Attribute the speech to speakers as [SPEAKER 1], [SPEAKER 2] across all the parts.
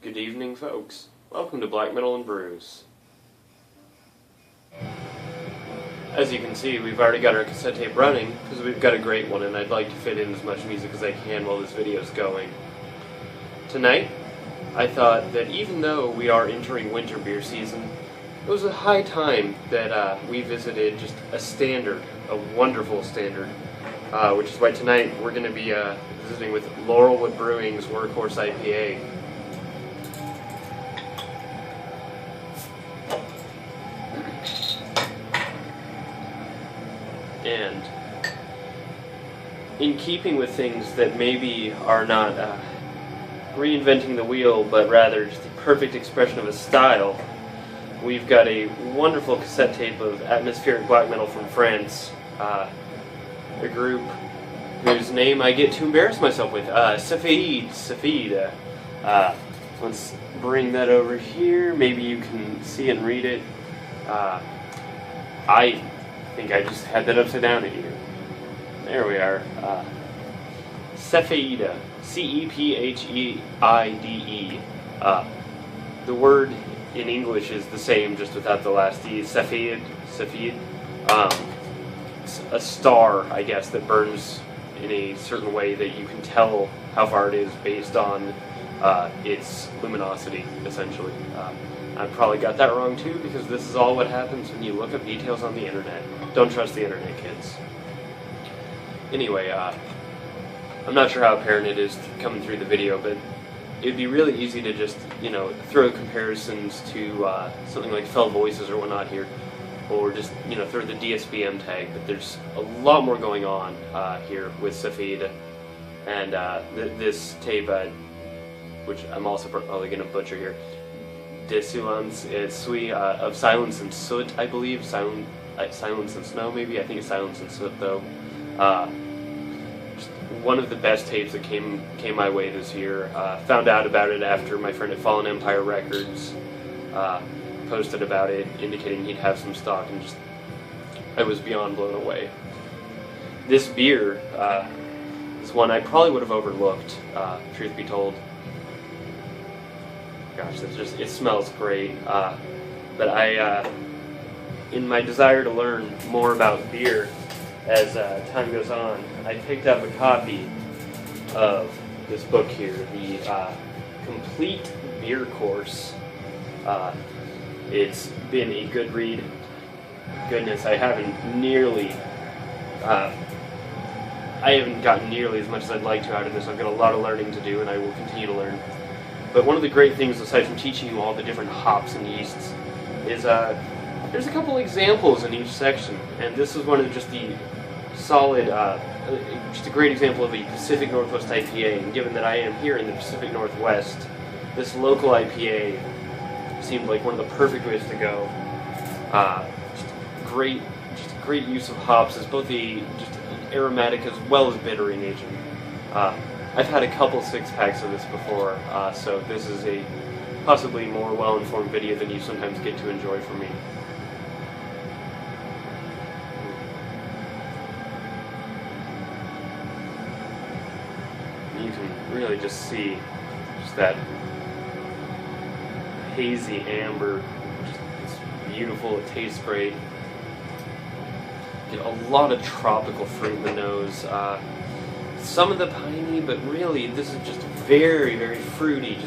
[SPEAKER 1] Good evening, folks. Welcome to Black Metal and Brews. As you can see, we've already got our cassette tape running, because we've got a great one, and I'd like to fit in as much music as I can while this video's going. Tonight, I thought that even though we are entering winter beer season, it was a high time that we visited just a standard, a wonderful standard, which is why tonight we're going to be visiting with Laurelwood Brewing's Workhorse IPA. And in keeping with things that maybe are not reinventing the wheel, but rather just the perfect expression of a style, we've got a wonderful cassette tape of atmospheric black metal from France, a group whose name I get to embarrass myself with, Cepheide. Let's bring that over here. Maybe you can see it and read it. I think I just had that upside down at you. There we are. Cepheide. C-E-P-H-E-I-D-E. The word in English is the same, just without the last E. Cepheide. It's a star, I guess, that burns in a certain way that you can tell how far it is based on its luminosity, essentially. I probably got that wrong too, because this is all what happens when you look up details on the internet. Don't trust the internet, kids. Anyway, I'm not sure how apparent it is coming through the video, but it would be really easy to just, throw comparisons to something like Fell Voices or whatnot here, or just, throw the DSBM tag, but there's a lot more going on here with Cepheide, and this tape, which I'm also probably going to butcher here, De Silence et Suie, of Silence and Soot, I believe. Silence and Snow, maybe. I think it's Silence and Soot, though. Just one of the best tapes that came my way this year. Found out about it after my friend at Fallen Empire Records posted about it, indicating he'd have some stock, and just I was beyond blown away. This beer is one I probably would have overlooked, truth be told. Gosh, it smells great. But in my desire to learn more about beer as time goes on, I picked up a copy of this book here, the Complete Beer Course. It's been a good read. Goodness, I haven't gotten nearly as much as I'd like to out of this. I've got a lot of learning to do, and I will continue to learn. But one of the great things, aside from teaching you all the different hops and yeasts, is there's a couple examples in each section, and this is one of just the solid, just a great example of a Pacific Northwest IPA. And given that I am here in the Pacific Northwest, this local IPA seemed like one of the perfect ways to go. Just great use of hops as both just aromatic as well as bitter in aging. I've had a couple six-packs of this before, so this is a possibly more well-informed video than you sometimes get to enjoy from me. You can really just see just that hazy amber. It's beautiful, it tastes great. Get a lot of tropical fruit in the nose. Some of the piney, but really this is just very, very fruity.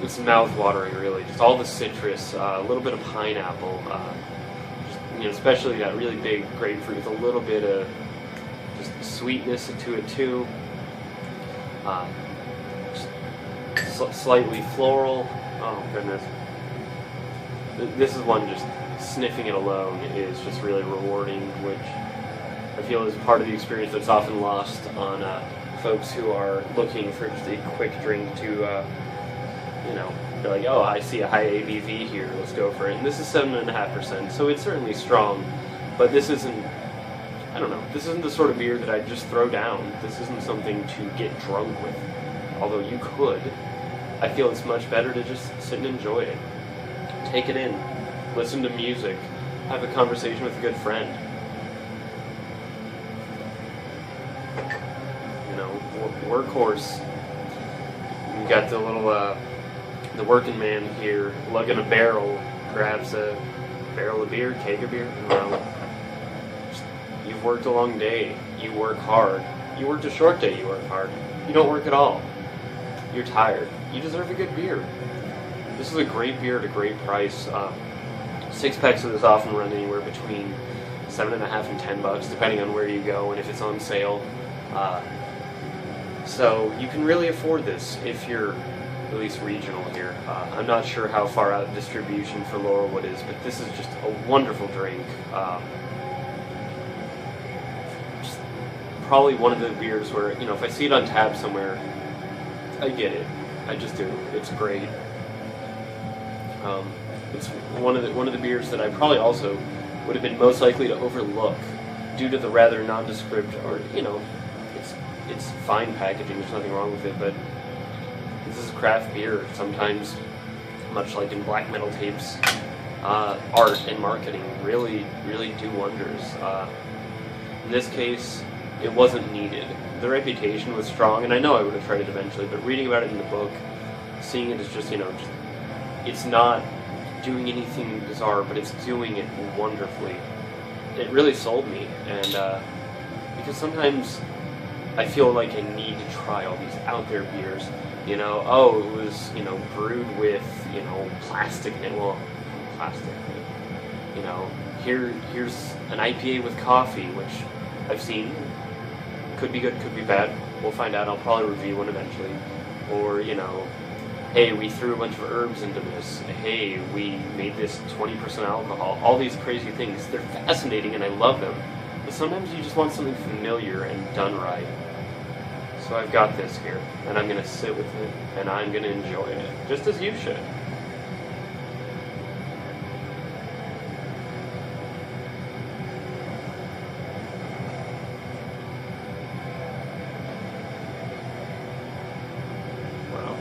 [SPEAKER 1] It's mouth-watering, really. Just all the citrus, a little bit of pineapple, especially that really big grapefruit with a little bit of just sweetness to it too. Slightly floral. Oh goodness, this is one just sniffing it alone is just really rewarding, which I feel is part of the experience that's often lost on folks who are looking for just a quick drink to, they're like, oh, I see a high ABV here, let's go for it. And this is 7.5%, so it's certainly strong, but this isn't, this isn't the sort of beer that I'd just throw down. This isn't something to get drunk with, although you could. I feel it's much better to just sit and enjoy it. Take it in, listen to music, have a conversation with a good friend. Workhorse got the little, the working man here lugging a barrel, perhaps a barrel of beer, keg of beer, I don't know. You've worked a long day, you work hard. You worked a short day, you work hard. You don't work at all. You're tired. You deserve a good beer. This is a great beer at a great price. 6-packs of this often run anywhere between $7.50 and $10, depending on where you go and if it's on sale. So you can really afford this if you're at least regional here. I'm not sure how far out distribution for Laurelwood is, but this is just a wonderful drink. Just probably one of the beers where, you know, if I see it on tap somewhere, I get it. I just do. It's great. It's one of the beers that I probably also would have been most likely to overlook due to the rather nondescript, or, you know, it's fine packaging. There's nothing wrong with it, but this is craft beer. Sometimes, much like in black metal tapes, art and marketing really do wonders. In this case, it wasn't needed. The reputation was strong, and I know I would have tried it eventually, but reading about it in the book, seeing it as just, you know, it's not doing anything bizarre, but it's doing it wonderfully. It really sold me, and because sometimes I feel like I need to try all these out there beers. You know, oh, it was, you know, brewed with, you know, plastic in it. Well, plastic. You know, here's an IPA with coffee, which I've seen. Could be good, could be bad. We'll find out. I'll probably review one eventually. Or, you know, hey, we threw a bunch of herbs into this. Hey, we made this 20% alcohol. All these crazy things. They're fascinating and I love them. But sometimes you just want something familiar and done right. So I've got this here, and I'm going to sit with it, and I'm going to enjoy it, just as you should. Wow.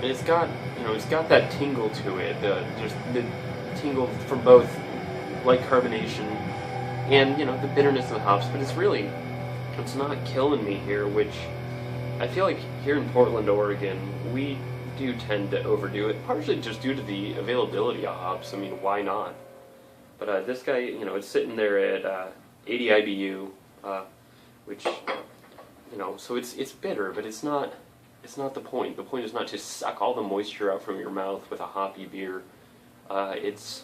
[SPEAKER 1] And it's got, you know, it's got that tingle to it, just the tingle from both light carbonation and, you know, the bitterness of the hops, but it's not killing me here, which I feel like here in Portland, Oregon, we do tend to overdo it, partially just due to the availability of hops. I mean, why not? But this guy, you know, it's sitting there at 80 IBU, which, you know, so it's bitter, but it's not the point. The point is not to suck all the moisture out from your mouth with a hoppy beer. It's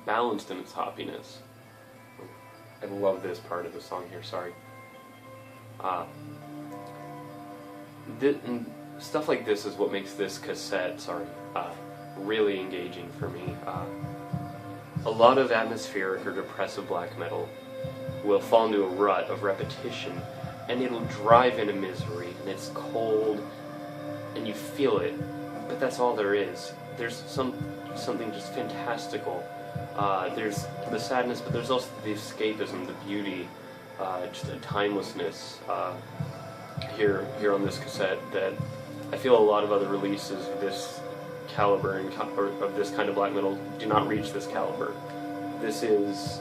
[SPEAKER 1] balanced in its hoppiness. I love this part of the song here, sorry. Stuff like this is what makes this cassette, really engaging for me. A lot of atmospheric or depressive black metal will fall into a rut of repetition, and it'll drive into misery, and it's cold, and you feel it, but that's all there is. There's something just fantastical. There's the sadness, but there's also the escapism, the beauty, just a timelessness here on this cassette that I feel a lot of other releases of this caliber and or of this kind of black metal do not reach this caliber. This is,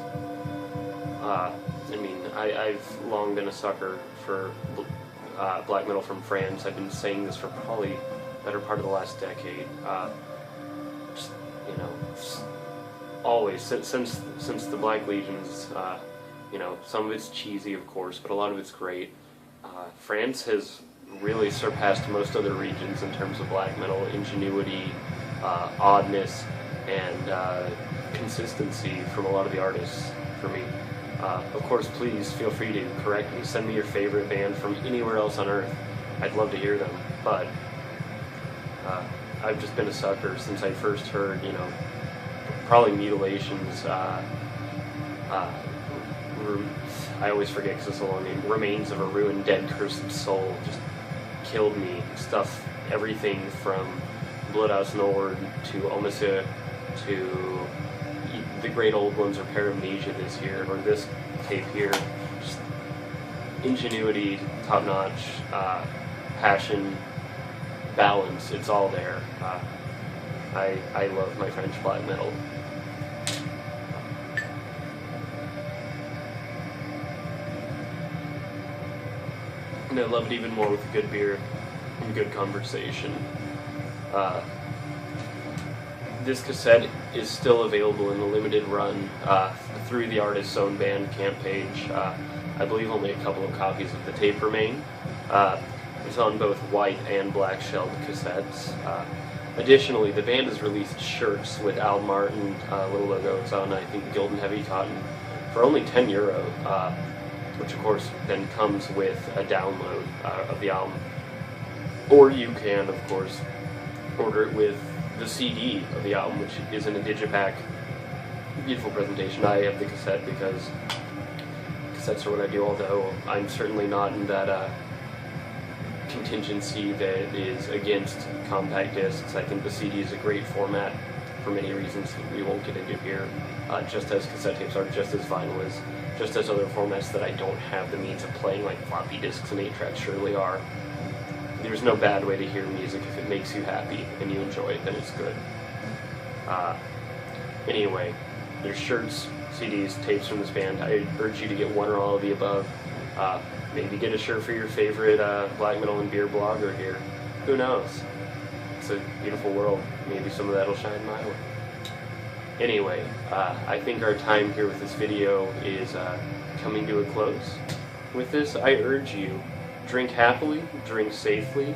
[SPEAKER 1] I mean, I've long been a sucker for black metal from France. I've been saying this for probably the better part of the last decade. Just, you know, always since the Black Legions. You know, some of it's cheesy, of course, but a lot of it's great. France has really surpassed most other regions in terms of black metal ingenuity, oddness, and consistency from a lot of the artists for me. Of course, please feel free to correct me. Send me your favorite band from anywhere else on earth. I'd love to hear them, but I've just been a sucker since I first heard, you know, probably Mutilations, I always forget because it's a long name, Remains of a Ruined Dead Cursed Soul, just killed me. Stuff, everything from Bloodhouse Nord to Omissa to the great old ones, or Paramnesia this year, or this tape here. Just ingenuity, top notch, passion, balance, it's all there. I love my French black metal. And I love it even more with a good beer. and good conversation. This cassette is still available in a limited run through the artist's own Bandcamp page. I believe only a couple of copies of the tape remain. It's on both white and black shelled cassettes. Additionally, the band has released shirts with album art and little logos on, I think, Golden Heavy Cotton for only €10, which of course then comes with a download of the album. Or you can, of course, order it with the CD of the album, which is in a digipack. Beautiful presentation. I have the cassette because cassettes are what I do, although I'm certainly not in that contingency that is against compact discs. I think the CD is a great format for many reasons that we won't get into here, just as cassette tapes are, just as vinyl is, just as other formats that I don't have the means of playing, like floppy disks and 8-tracks surely are. There's no bad way to hear music. If it makes you happy and you enjoy it, then it's good. Anyway, there's shirts, CDs, tapes from this band. I urge you to get one or all of the above. Maybe get a shirt for your favorite black metal and beer blogger here. Who knows? It's a beautiful world. Maybe some of that will shine my way. Anyway, I think our time here with this video is coming to a close. With this, I urge you, drink happily, drink safely,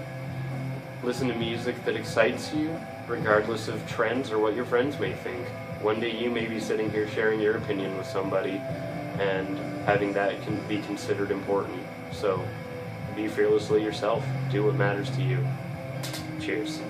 [SPEAKER 1] listen to music that excites you, regardless of trends or what your friends may think. One day you may be sitting here sharing your opinion with somebody, and having that can be considered important. So, be fearlessly yourself. Do what matters to you. Cheers.